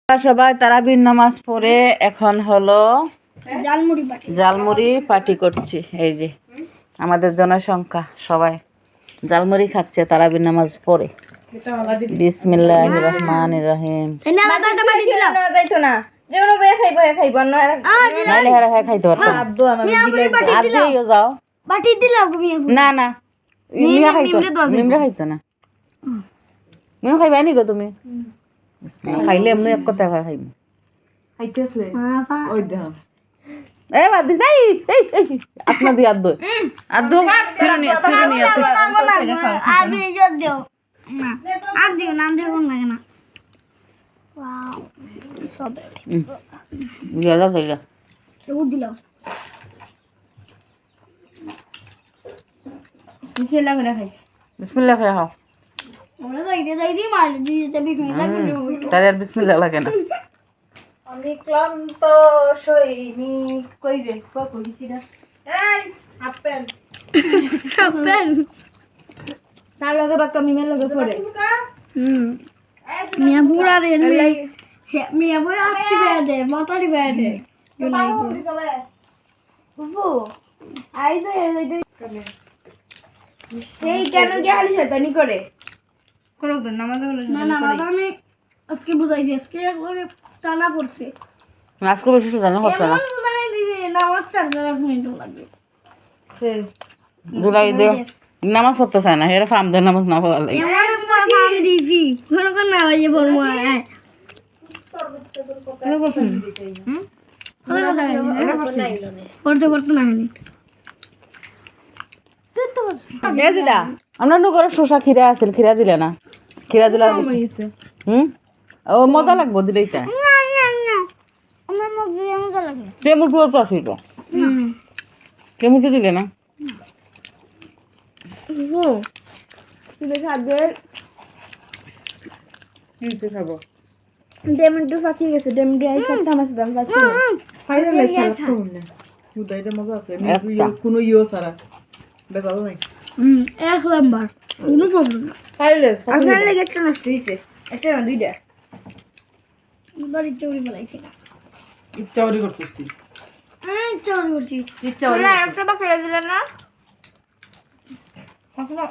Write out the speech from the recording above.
সবাই তারাবির নামাজ পড়ে এখন হলো জালমুড়ি পার্টি করছি। এই যে আমাদের জনসংখ্যা সবাই জালমুড়ি খাচ্ছে তারাবির নামাজ পড়ে। বিসমিল্লাহির রহমানির রহিম। না না মিয়া খাইতো না। মিয়া খাইবা নি গো তুমি? খাইলে এমনি এক কথা খাইব। এ বাদ দিস এই এই এই আপনা দি আদ আদ সিরুনি সিরুনি আমি জোর দিও না আর দিও না দিও না না ওয়াও সব ইয়াদা খাইলা ও দিলাম বিসমিল্লাহ করে খাইস বিসমিল্লাহ খাই খাও। ওরা যাই দি মার দিতে বিসমিল্লাহ করে তারে আর বিসমিল্লাহ লাগে না। আমি ক্লান্ত সৈনিক কই রে কইছি না এই আপেল তার লগে বাক্কা মিমের লগে পড়ে মিয়া পুরা রে মিয়া বই আত্তি বেদে মাতারি বেদে ফুফু আই তো এই কেন কি হালি শয়তানি করে কোন তো নামাজ হলো না নামাজ আমি আজকে বুঝাইছি আজকে একবারে টানা পড়ছে আজকে বেশি জানা হচ্ছে না। এমন বুঝাই দিদি নামাজ 4 মিনিট লাগে জুলাই দে নামাজ পড়তে চায় না হেরে ফার্ম দে নামাজ না পড়া লাগে। এমন ফার্ম দিছি কোন কোন না হয় বলমু আয় কোন করছেন পড়তে পড়তে না হয়নি আমরা নগরে শসা খিরা আছিল খিরা দিলে না খিরা দিলে ও মজা লাগবো দিলেই তাই আমার মজা মজা লাগে টেমুটু তো আসিল টেমুটু দিলে না খাবো ডেমন্টু ফাঁকি গেছে ডেমন্টু আই সাথে আমার দাম পাচ্ছি না ফাইনালে সালাদ খাবো না উদাইটা মজা আছে কোনো ইও সারা বেজাল নাই এক নাম্বার কোনো প্রবলেম না ফাইনালে আপনার লাগে একটা নষ্ট হইছে একটা না দুইটা বাড়ি চৌরি বলাইছি না ইচ্ছা ওরি করছিস তুই চৌরি করছি ইচ্ছা ওরি না একটা বা ফেলে দিলেন না আসলে